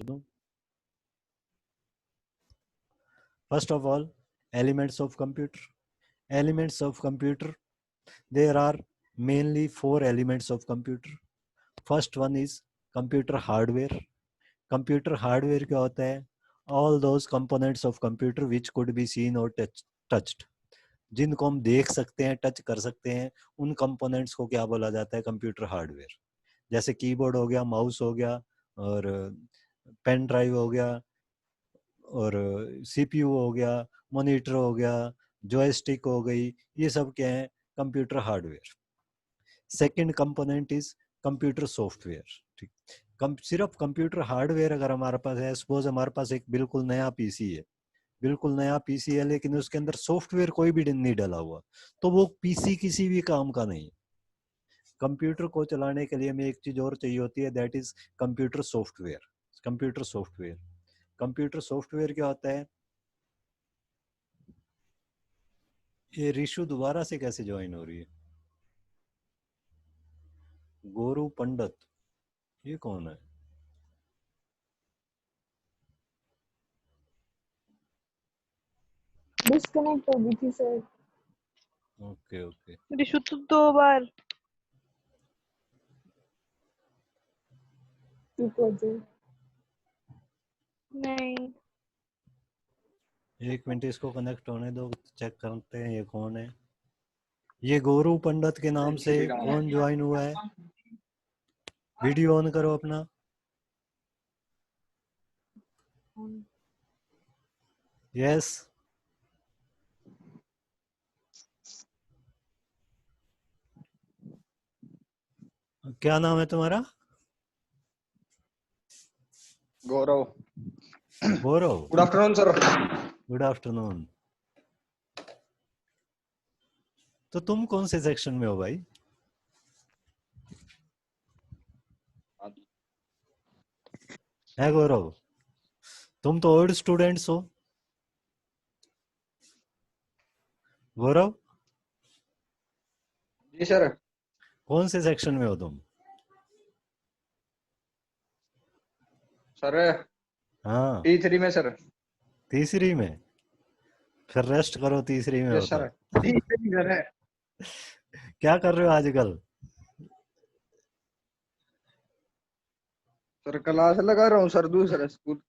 दूं। First of all, elements of computer. Elements of computer. There are mainly 4 elements of computer. First one is computer hardware. Computer hardware क्या होता है? All those components of computer which could be seen or touched. जिनको हम देख सकते हैं, touch कर सकते हैं, उन कंपोनेंट्स को क्या बोला जाता है? Computer hardware. जैसे कीबोर्ड हो गया, माउस हो गया, और पेन ड्राइव हो गया, और सीपीयू हो गया, मॉनिटर हो गया, जॉयस्टिक हो गई, ये सब क्या है? Computer hardware. Second component is computer software. ठीक, सिर्फ कंप्यूटर हार्डवेयर अगर हमारे पास है, सपोज हमारे पास एक बिल्कुल नया पीसी है, बिल्कुल नया पीसी है, लेकिन उसके अंदर सॉफ्टवेयर कोई भी नहीं डाला हुआ, तो वो पीसी किसी भी काम का नहीं। कंप्यूटर को चलाने के लिए हमें एक चीज और चाहिए होती है, that is computer software. Computer software, computer software क्या होता है? ये रिशु दोबारा से कैसे ज्वाइन हो रही है? गोरू पंडित, ये कौन है? डिस्कनेक्ट हो गई थी सर। ओके ओके, रिशु तो 2 बार। नहीं, एक मिनट इसको कनेक्ट होने दो, चेक करते हैं ये कौन है। ये गोरू पंडित के नाम से कौन ज्वाइन हुआ है? वीडियो ऑन करो अपना। यस, क्या नाम है तुम्हारा? Gaurav. Gaurav, good afternoon sir. Good afternoon. तो तुम कौन से सेक्शन में हो भाई? है गौरव, तुम तो ओल्ड स्टूडेंट्स हो। गौरव, जी सर। कौन से सेक्शन में हो तुम? सर हाँ, T3 में सर। तीसरी में? फिर रेस्ट करो, तीसरी में हो यस सर। तो। T3 सर है। क्या कर रहे हो आजकल? सर क्लास लगा रहा हूँ सर, दूसरा स्कूल।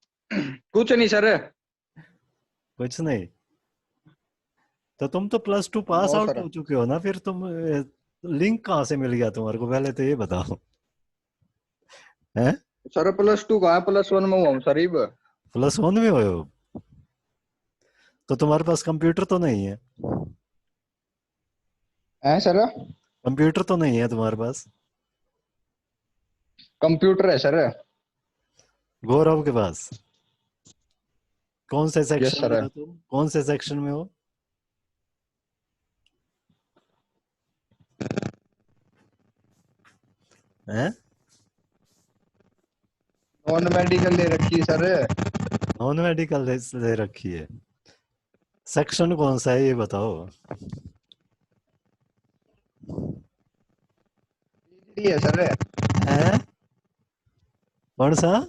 कुछ नहीं सर। कुछ नहीं। तो तुम तो +2 पास नो आउट सर। हो चुके हो ना, फिर तुम लिंक कहाँ से मिल गया तुम्हारे को? पहले तो ये बताओ। हैं? सर +2 कहाँ, +1 में हुआ हूँ सर। इब +1 में हो? तो तुम्हारे पास कंप्यूटर तो नहीं है? है सर। कंप्यूटर तो नहीं है तुम्हारे पास? कंप्यूटर है सर। गौरव के पास? कौन से यस सेक्शन में सर। हो तुम? कौन से सेक्शन में हो? हैं? नॉन मेडिकल ले रखी सर। नॉन मेडिकल ले रखी है? सेक्शन कौन सा है ये बताओ। है सर। हैं? कौन सा?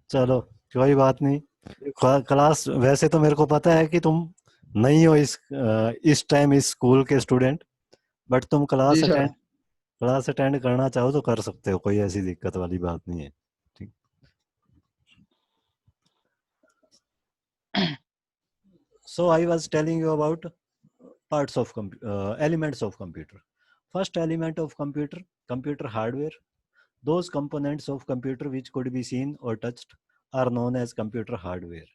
चलो कोई बात नहीं। क्लास, वैसे तो मेरे को पता है कि तुम नहीं हो इस टाइम इस स्कूल के स्टूडेंट, बट तुम जी सर। क्लास अटेंड करना चाहो तो कर सकते हो, कोई ऐसी दिक्कत वाली बात नहीं है। ठीक। So I was telling you about parts of elements of computer. First element of computer, computer hardware. Those components of computer which could be seen or touched are known as computer hardware.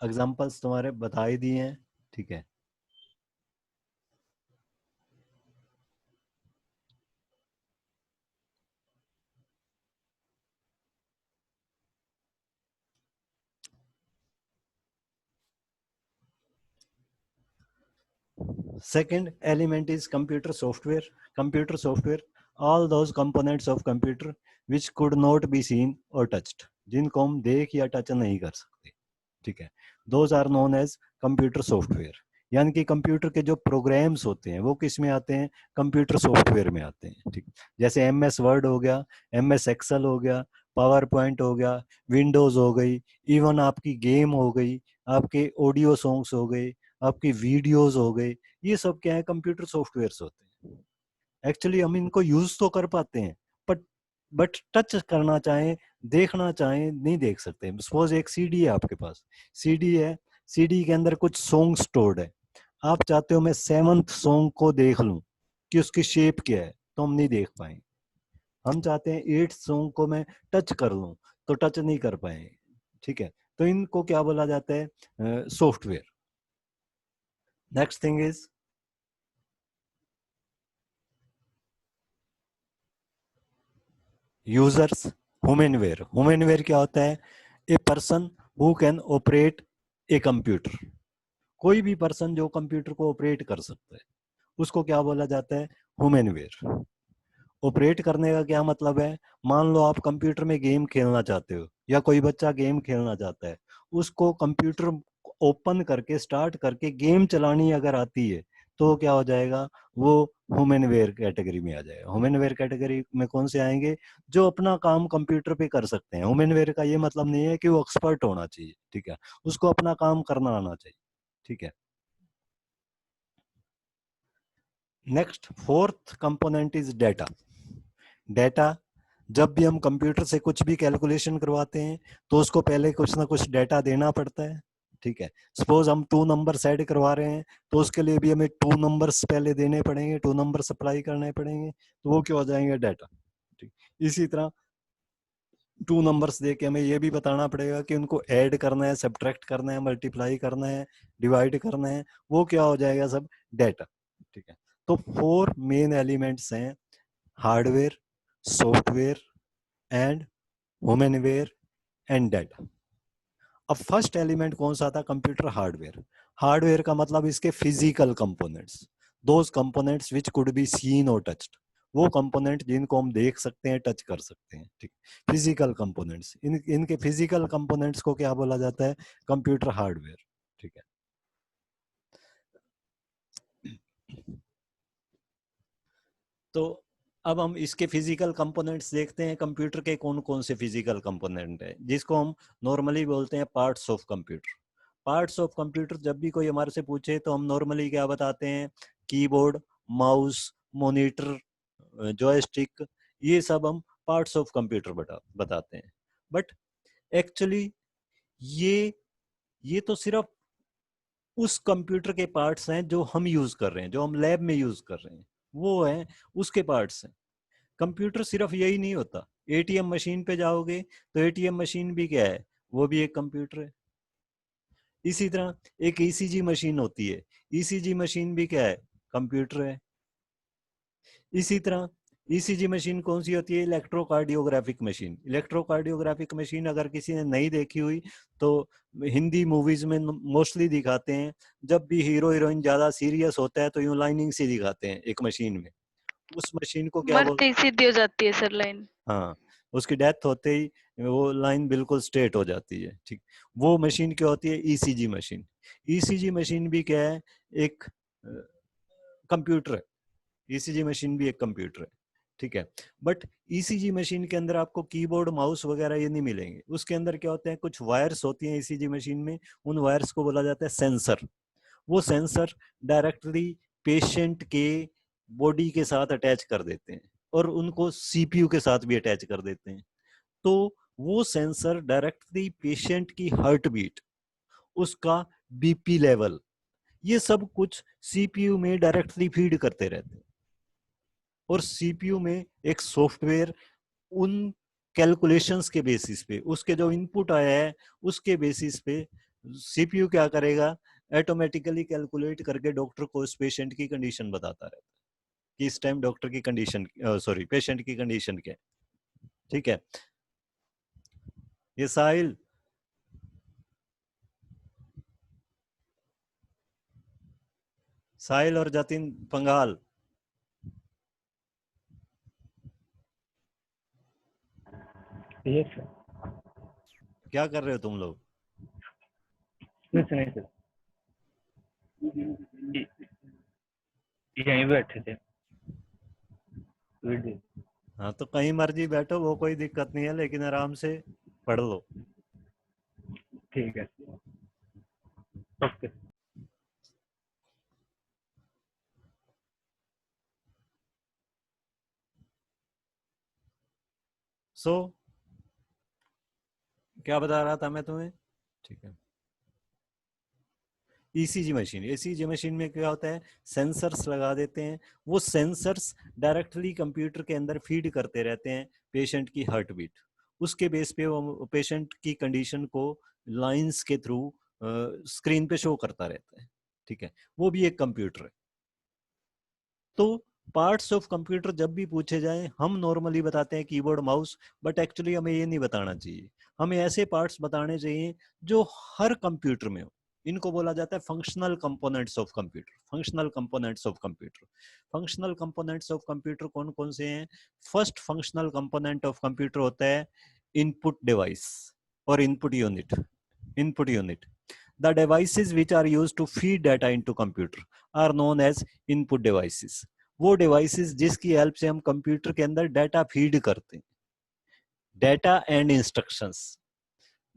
Examples तुम्हारे बता ही दिए हैं, ठीक है। Second element is computer software. Computer software, all those components of computer which could not be seen or touched, जिनको हम देख या टच नहीं कर सकते, ठीक है। Those are known as computer software. यानी कि कंप्यूटर के जो प्रोग्राम्स होते हैं वो किस में आते हैं, कंप्यूटर सॉफ्टवेयर में आते हैं। ठीक, जैसे MS वर्ड हो गया, MS एक्सेल हो गया, पावर पॉइंट हो गया, विंडोज हो गई, इवन आपकी गेम हो गई, आपके ऑडियो सॉन्ग्स हो गए, आपकी वीडियोस हो गए, ये सब क्या है, कंप्यूटर सॉफ्टवेयर्स होते हैं। एक्चुअली हम इनको यूज तो कर पाते हैं, बट टच करना चाहें, देखना चाहें, नहीं देख सकते। सपोज एक सीडी है आपके पास, सीडी है, सीडी के अंदर कुछ सॉन्ग स्टोर्ड है, आप चाहते हो मैं 7th सॉन्ग को देख लूं कि उसकी शेप क्या है, तो हम नहीं देख पाए। हम चाहते हैं 8th सॉन्ग को मैं टच कर लूं, तो टच नहीं कर पाए। ठीक है, तो इनको क्या बोला जाता है, software. Next thing is users, humanware. Humanware क्या होता है, a person who can operate a computer. कोई भी पर्सन जो कंप्यूटर को ऑपरेट कर सकता है उसको क्या बोला जाता है, ह्यूमनवेयर। ऑपरेट करने का क्या मतलब है, मान लो आप कंप्यूटर में गेम खेलना चाहते हो, या कोई बच्चा गेम खेलना चाहता है, उसको कंप्यूटर ओपन करके स्टार्ट करके गेम चलानी अगर आती है तो क्या हो जाएगा, वो ह्यूमनवेयर कैटेगरी में आ जाएगा। ह्यूमनवेयर कैटेगरी में कौन से आएंगे, जो अपना काम कंप्यूटर पे कर सकते हैं। ह्यूमनवेयर का ये मतलब नहीं है कि वो एक्सपर्ट होना चाहिए, ठीक है, उसको अपना काम करना आना चाहिए। ठीक है, next fourth component is data. Data, जब भी हम कंप्यूटर से कुछ भी कैलकुलेशन करवाते हैं तो उसको पहले कुछ ना कुछ डेटा देना पड़ता है। ठीक है, सपोज हम 2 नंबर्स ऐड करवा रहे हैं तो उसके लिए भी हमें 2 नंबर्स पहले देने पड़ेंगे, 2 नंबर सप्लाई करने पड़ेंगे, तो वो क्या हो जाएंगे, डाटा। ठीक, इसी तरह 2 नंबर्स दे के हमें ये भी बताना पड़ेगा कि उनको ऐड करना है, सब्ट्रैक्ट करना है, मल्टीप्लाई करना है, डिवाइड करना है, वो क्या हो जाएगा, सब डेटा। ठीक है, तो 4 मेन एलिमेंट्स हैं, hardware, software and humanware and data. अब फर्स्ट एलिमेंट कौन सा था, कंप्यूटर हार्डवेयर। हार्डवेयर का मतलब इसके physical components, those components which could be seen और टच्ड। वो कंपोनेंट जिनको हम देख सकते हैं, टच कर सकते हैं। ठीक, फिजिकल कंपोनेंट्स, इनके फिजिकल कंपोनेंट्स को क्या बोला जाता है, कंप्यूटर हार्डवेयर। ठीक है, तो अब हम इसके फिजिकल कंपोनेंट्स देखते हैं, कंप्यूटर के कौन कौन से फिजिकल कंपोनेंट है, जिसको हम नॉर्मली बोलते हैं parts of computer. Parts of computer जब भी कोई हमारे से पूछे तो हम नॉर्मली क्या बताते हैं, कीबोर्ड, माउस, मॉनिटर, जॉयस्टिक, ये सब हम पार्ट्स ऑफ कंप्यूटर बताते हैं। बट एक्चुअली ये तो सिर्फ उस कंप्यूटर के पार्ट्स हैं जो हम यूज कर रहे हैं, जो हम लैब में यूज कर रहे हैं, वो है उसके पार्ट्स हैं। कंप्यूटर सिर्फ यही नहीं होता, एटीएम मशीन पे जाओगे तो एटीएम मशीन भी क्या है, वो भी एक कंप्यूटर है। इसी तरह एक ईसीजी मशीन होती है, ईसीजी मशीन भी क्या है, कंप्यूटर है। इसी तरह ईसीजी मशीन कौन सी होती है, इलेक्ट्रोकार्डियोग्राफिक मशीन। इलेक्ट्रोकार्डियोग्राफिक मशीन अगर किसी ने नहीं देखी हुई तो हिंदी मूवीज में मोस्टली दिखाते हैं, जब भी हीरो हीरोइन ज्यादा सीरियस होता है तो यूं लाइनिंग सी दिखाते हैं एक मशीन में। उस मशीन को क्या बोल, मरते ही सीधी हो जाती है सर लाइन। हाँ, उसकी डेथ होते ही वो लाइन बिल्कुल स्ट्रेट हो जाती है। ठीक, वो मशीन क्या होती है, ईसीजी मशीन। ईसीजी मशीन भी क्या है, एक कंप्यूटर है। ईसीजी मशीन भी एक कंप्यूटर है। ठीक है, बट ईसीजी मशीन के अंदर आपको कीबोर्ड, माउस वगैरह ये नहीं मिलेंगे। उसके अंदर क्या होते हैं, कुछ वायर्स होती हैं ईसीजी मशीन में, उन वायर्स को बोला जाता है सेंसर। वो सेंसर डायरेक्टली पेशेंट के बॉडी के साथ अटैच कर देते हैं और उनको सीपीयू के साथ भी अटैच कर देते हैं। तो वो सेंसर डायरेक्टली पेशेंट की हार्ट बीट, उसका बीपी लेवल, ये सब कुछ सीपीयू में डायरेक्टली फीड करते रहते हैं। और सीपीयू में एक सॉफ्टवेयर उन कैलकुलेशंस के बेसिस पे, उसके जो इनपुट आया है उसके बेसिस पे सीपीयू क्या करेगा, ऑटोमेटिकली कैलकुलेट करके डॉक्टर को उस पेशेंट की कंडीशन बताता रहता है कि इस टाइम डॉक्टर की कंडीशन, सॉरी, पेशेंट की कंडीशन क्या है। ठीक है, ये साहिल, साहिल और जतिन पंगाल, यस सर। क्या कर रहे हो तुम लोग? कुछ नहीं सर। यहीं बैठे थे वीडियो। हाँ तो कहीं मर्जी बैठो, वो कोई दिक्कत नहीं है, लेकिन आराम से पढ़ लो। ठीक है, ओके। सो क्या बता रहा था मैं तुम्हें? ठीक है, ईसीजी मशीन, ईसीजी मशीन में क्या होता है, सेंसर्स लगा देते हैं, वो सेंसर्स डायरेक्टली कंप्यूटर के अंदर फीड करते रहते हैं पेशेंट की हार्ट बीट। उसके बेस पे वो पेशेंट की कंडीशन को लाइंस के थ्रू स्क्रीन पे शो करता रहता है। ठीक है, वो भी एक कंप्यूटर है। तो पार्ट्स ऑफ कंप्यूटर जब भी पूछे जाएं, हम नॉर्मली बताते हैं कीबोर्ड माउस, बट एक्चुअली हमें ये नहीं बताना चाहिए। हमें ऐसे पार्ट्स बताने चाहिए जो हर कंप्यूटर में हो। इनको बोला जाता है functional components of computer. Functional components of computer, functional components of computer कौन कौन से हैं? First functional component of computer होता है इनपुट डिवाइस और input unit. Input unit, the devices which are used to feed data into computer are known as input devices। वो devices जिसकी help से हम कंप्यूटर के अंदर डाटा फीड करते हैं, डाटा एंड इंस्ट्रक्शंस,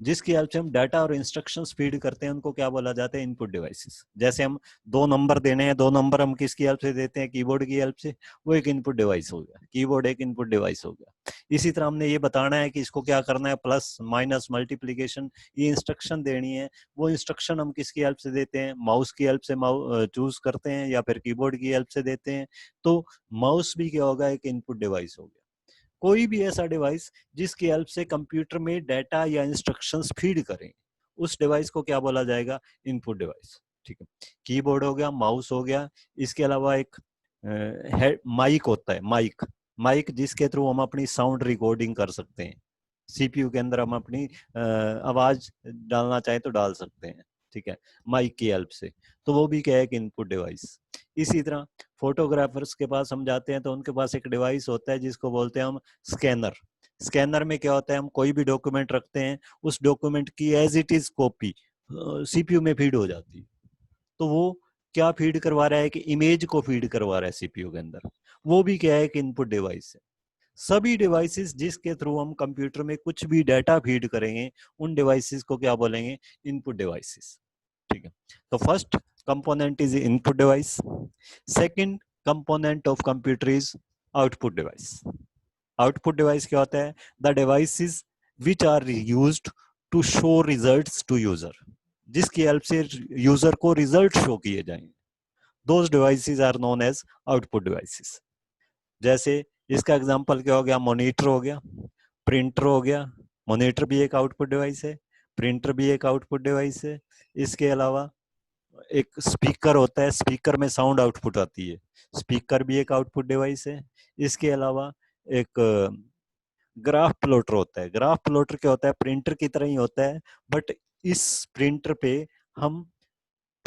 जिसकी हेल्प से हम डाटा और इंस्ट्रक्शंस फीड करते हैं, उनको क्या बोला जाता है? Input devices. जैसे हम 2 नंबर देने हैं, 2 नंबर हम किसकी हेल्प से देते हैं? कीबोर्ड की हेल्प से, वो एक इनपुट डिवाइस हो गया, कीबोर्ड एक इनपुट डिवाइस हो गया। इसी तरह हमने ये बताना है कि इसको क्या करना है, प्लस माइनस मल्टीप्लीकेशन, ये इंस्ट्रक्शन देनी है, वो इंस्ट्रक्शन हम किसकी हेल्प से देते हैं? माउस की हेल्प से चूज करते हैं या फिर कीबोर्ड की हेल्प से देते हैं। तो माउस भी क्या होगा? एक इनपुट डिवाइस हो गया। कोई भी ऐसा डिवाइस जिसकी हेल्प से कंप्यूटर में डाटा या इंस्ट्रक्शंस फीड करें, उस डिवाइस को क्या बोला जाएगा? Input device. ठीक है, कीबोर्ड हो गया, माउस हो गया, इसके अलावा एक माइक होता है, माइक। माइक जिसके थ्रू हम अपनी साउंड रिकॉर्डिंग कर सकते हैं। सीपीयू के अंदर हम अपनी आवाज डालना चाहे तो डाल सकते हैं। ठीक है, माइक की हेल्प से। तो वो भी क्या है? कि इनपुट डिवाइस। इसी तरह फोटोग्राफर्स के पास हम जाते हैं तो उनके पास एक डिवाइस होता है जिसको बोलते हैं हम स्कैनर। स्कैनर में क्या होता है? हम कोई भी डॉक्यूमेंट रखते हैं, उस डॉक्यूमेंट की as it is copy CPU में फीड हो जाती है। तो वो क्या फीड करवा रहा है? कि इमेज को फीड करवा रहा है सीपीयू के अंदर। वो भी क्या है? कि इनपुट डिवाइस है। सभी डिवाइसेस जिसके थ्रू हम कंप्यूटर में कुछ भी डाटा फीड करेंगे, उन डिवाइसेस को क्या बोलेंगे? Input devices. ठीक है, तो first component is input device. Second component of computer is output device. Output device क्या होता है? The devices which are used to show results to user, जिसकी हेल्प से यूजर को रिजल्ट शो किए जाएंगे, those devices are known as output devices. जैसे इसका एग्जांपल क्या हो गया? मॉनिटर हो गया, प्रिंटर हो गया। मॉनिटर भी एक आउटपुट डिवाइस है, प्रिंटर भी एक आउटपुट डिवाइस है। इसके अलावा एक स्पीकर होता है, स्पीकर में साउंड आउटपुट आती है, स्पीकर भी एक आउटपुट डिवाइस है। इसके अलावा एक ग्राफ प्लॉटर होता है। ग्राफ प्लॉटर क्या होता है? प्रिंटर की तरह ही होता है, बट इस प्रिंटर पे हम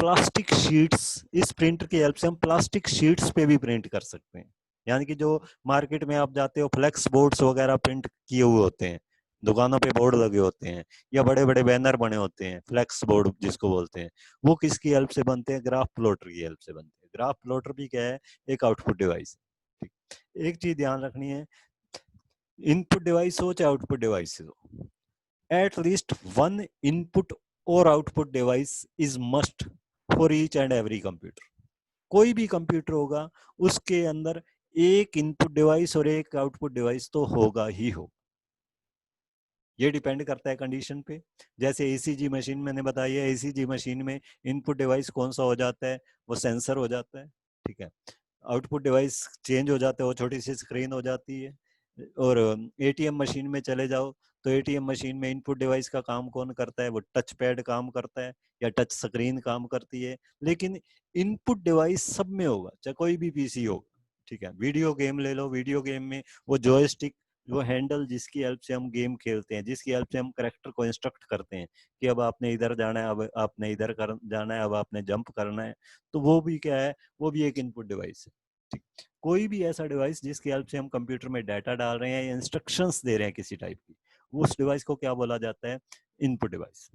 प्लास्टिक शीट्स, इस प्रिंटर की हेल्प से हम प्लास्टिक शीट्स पे भी प्रिंट कर सकते हैं। यानी कि जो मार्केट में आप जाते हो, फ्लेक्स बोर्ड्स वगैरह प्रिंट किए हुए होते हैं, दुकानों पे बोर्ड लगे होते हैं, या बड़े बड़े बैनर बने होते हैं, फ्लेक्स बोर्ड जिसको बोलते हैं, वो किसकी हेल्प से बनते हैं? ग्राफ प्लॉटर की हेल्प से बनते हैं। ग्राफ प्लॉटर भी क्या है? एक आउटपुट डिवाइस है। एक चीज ध्यान रखनी है, इनपुट डिवाइस हो चाहे आउटपुट डिवाइस हो, at least one input or output device is must for each and every computer। कोई भी कंप्यूटर होगा, उसके अंदर एक इनपुट डिवाइस और एक आउटपुट डिवाइस तो होगा ही हो। ये डिपेंड करता है कंडीशन पे। जैसे एसीजी मशीन मैंने बताई है, एसीजी मशीन में इनपुट डिवाइस कौन सा हो जाता है? वो सेंसर हो जाता है। ठीक है, आउटपुट डिवाइस चेंज हो जाता है, वो छोटी सी स्क्रीन हो जाती है। और एटीएम मशीन में चले जाओ तो एटीएम मशीन में इनपुट डिवाइस का काम कौन करता है? वो टच पैड काम करता है या टच स्क्रीन काम करती है। लेकिन इनपुट डिवाइस सब में होगा, चाहे कोई भी पीसी होगा। ठीक है, वीडियो गेम ले लो, वीडियो गेम में वो जॉयस्टिक, वो हैंडल जिसकी हेल्प से हम गेम खेलते हैं, जिसकी हेल्प से हम कैरेक्टर को इंस्ट्रक्ट करते हैं कि अब आपने इधर जाना है, अब आपने इधर जाना है, अब आपने जंप करना है, तो वो भी क्या है? वो भी एक इनपुट डिवाइस है। ठीक, कोई भी ऐसा डिवाइस जिसकी हेल्प से हम कंप्यूटर में डाटा डाल रहे हैं या इंस्ट्रक्शंस दे रहे हैं किसी टाइप की, उस डिवाइस को क्या बोला जाता है? Input device.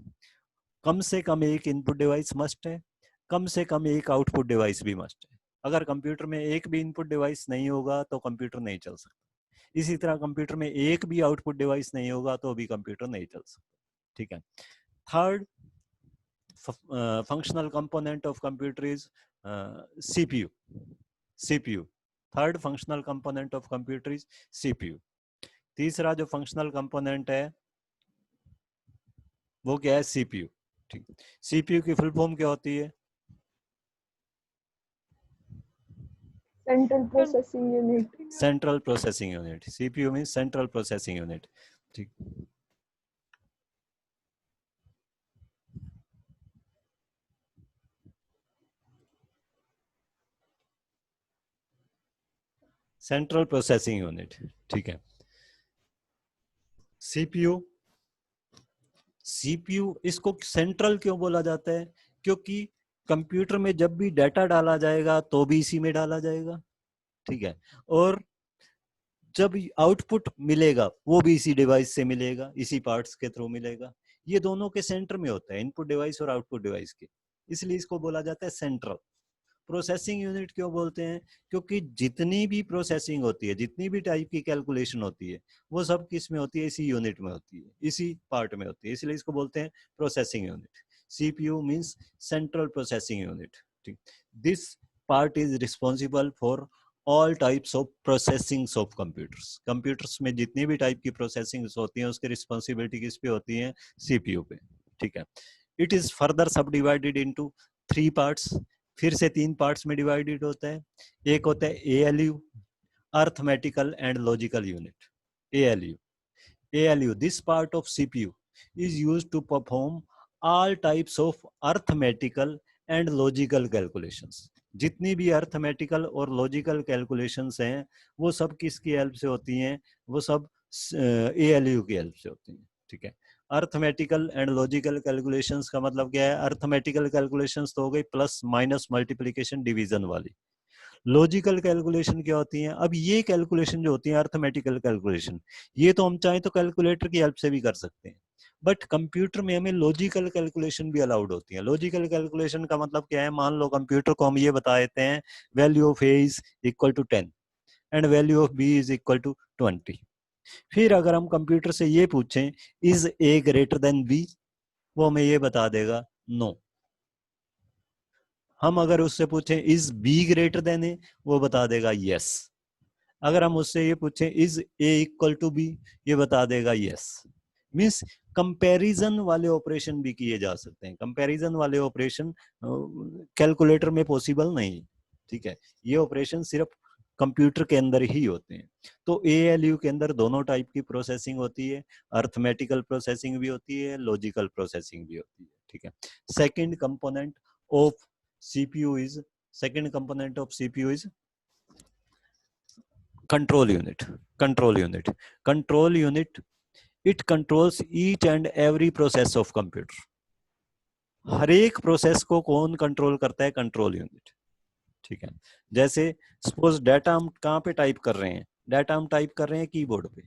कम से कम एक इनपुट डिवाइस मस्ट है, कम से कम एक आउटपुट डिवाइस भी मस्ट है। अगर कंप्यूटर में एक भी इनपुट डिवाइस नहीं होगा तो कंप्यूटर नहीं चल सकता। इसी तरह कंप्यूटर में एक भी आउटपुट डिवाइस नहीं होगा तो भी कंप्यूटर नहीं चल सकता। ठीक है। Third functional component of computer is CPU. CPU. Third functional component of computer is CPU. तीसरा जो फंक्शनल कंपोनेंट है वो क्या है? CPU. ठीक। CPU की फुल फॉर्म क्या होती है? Central Processing Unit. Central processing unit. CPU means central processing unit. ठीक। Central processing unit. ठीक है। CPU इसको सेंट्रल क्यों बोला जाता है? क्योंकि कंप्यूटर में जब भी डाटा डाला जाएगा तो भी इसी में डाला जाएगा। ठीक है। और जब आउटपुट मिलेगा वो भी इसी डिवाइस से मिलेगा, इसी पार्ट्स के थ्रू मिलेगा। ये दोनों के सेंटर में होता है, इनपुट डिवाइस और आउटपुट डिवाइस के, इसलिए इसको बोला जाता है सेंट्रल। प्रोसेसिंग यूनिट क्यों बोलते हैं? क्योंकि जितनी भी प्रोसेसिंग होती है, जितनी भी टाइप की कैलकुलेशन होती है, वो सब किस में होती है? इसी यूनिट में होती है, इसी पार्ट में होती है, इसलिए इसको बोलते हैं processing unit. CPU means central processing unit. ठीक। This part is responsible for all types of processing of computers. Computers में जितनी भी टाइप की प्रोसेसिंग होती हैं उसकी रिस्पॉन्सिबिलिटी किस पे होती है? CPU पे। ठीक है। इट इज फर्दर सब डिवाइडेड इनटू 3 पार्ट्स। फिर से 3 पार्ट्स में डिवाइडेड होता है। एक होता है ALU, arithmetical and logical unit. ALU, this part of CPU is used to perform all types of arithmetical and logical calculations. जितनी भी अर्थमेटिकल और लॉजिकल कैलकुलेशंस हैं वो सब किसकी हेल्प से होती हैं? वो सब ALU की हेल्प से होती हैं। ठीक है। अर्थमेटिकल एंड लॉजिकल कैलकुलेशंस का मतलब क्या है? अर्थमेटिकल कैलकुलेशंस तो हो गई प्लस माइनस मल्टीप्लिकेशन डिवीजन वाली। लॉजिकल कैलकुलेशन क्या होती है? अब ये कैलकुलेशन जो होती है अर्थमेटिकल कैलकुलेशन, ये तो हम चाहें तो कैलकुलेटर की हेल्प से भी कर सकते हैं, बट कंप्यूटर में हमें लॉजिकल कैलकुलेशन भी अलाउड होती है। लॉजिकल कैलकुलेशन का मतलब क्या है? मान लो कंप्यूटर को हम ये बता देते हैं value of A is equal to 10 and value of B is equal to 20। फिर अगर हम कंप्यूटर से ये पूछें is A greater than B, वो हमें ये बता देगा नो। हम अगर उससे पूछें is B greater than A, वो बता देगा यस। अगर हम उससे ये पूछें is A equal to B, ये बता देगा यस। मीन्स कंपैरिजन वाले ऑपरेशन भी किए जा सकते हैं। कंपैरिजन वाले ऑपरेशन कैलकुलेटर में पॉसिबल नहीं। ठीक है। ये ऑपरेशन सिर्फ कंप्यूटर के अंदर ही होते हैं। तो ALU के अंदर दोनों टाइप की प्रोसेसिंग होती है, अर्थमेटिकल प्रोसेसिंग भी होती है, लॉजिकल प्रोसेसिंग भी होती है। ठीक है। Second component of CPU is control unit. Control unit, it controls each and every process of computer. हर एक प्रोसेस को कौन कंट्रोल करता है? Control unit. ठीक है। जैसे सपोज डाटा हम कहाँ पे टाइप कर रहे हैं? डाटा हम टाइप कर रहे हैं कीबोर्ड पे।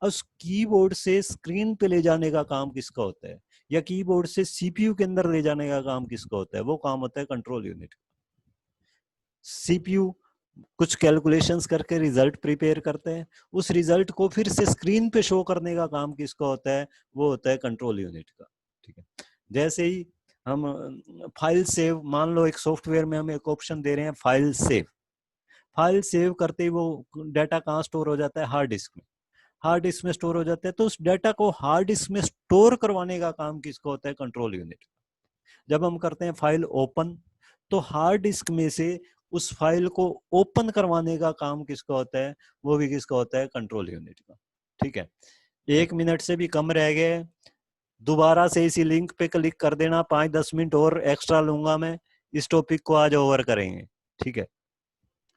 उस कीबोर्ड से स्क्रीन पे ले जाने का काम किसका होता है? या कीबोर्ड से CPU के अंदर ले जाने का काम किसका होता है? वो काम होता है कंट्रोल यूनिट। CPU कुछ कैलकुलेशंस करके रिजल्ट प्रिपेयर करते हैं, उस रिजल्ट को फिर से स्क्रीन पे शो करने का काम किसका होता है? वो होता है कंट्रोल यूनिट का। ठीक है। जैसे ही हम फाइल सेव, मान लो एक सॉफ्टवेयर में हम एक ऑप्शन दे रहे हैं फाइल सेव। फाइल सेव करते ही वो डाटा कहाँ स्टोर हो जाता है? हार्ड डिस्क में। हार्ड डिस्क में स्टोर हो जाता है, तो उस डाटा को हार्ड डिस्क में स्टोर करवाने का काम किसका होता है? Control unit. जब हम करते हैं फाइल ओपन, तो हार्ड डिस्क में से उस फाइल को ओपन करवाने का काम किसका होता है? वो भी किसका होता है? कंट्रोल यूनिट का। ठीक है। 1 मिनट से भी कम रह गए, दोबारा से इसी लिंक पे क्लिक कर देना। 5-10 मिनट और एक्स्ट्रा लूंगा मैं, इस टॉपिक को आज ओवर करेंगे। ठीक है।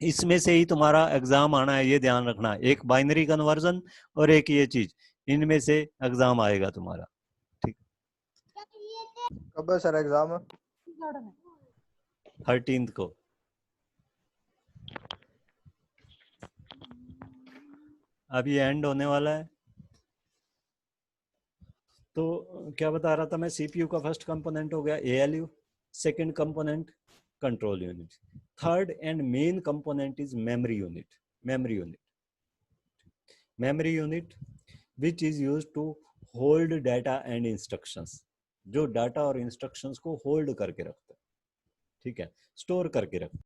इसमें से ही तुम्हारा एग्जाम आना है, ये ध्यान रखना। एक बाइनरी कन्वर्जन और एक ये चीज, इनमें से एग्जाम आएगा तुम्हारा। ठीक। कब है सर एग्जाम? 13th को। अभी एंड होने वाला है। तो क्या बता रहा था मैं? CPU का फर्स्ट कंपोनेंट हो गया ALU। second component control unit, third and main component is memory unit which is used to hold data and instructions, जो डाटा और इंस्ट्रक्शंस को होल्ड करके रखता है, ठीक है, स्टोर करके रखता है।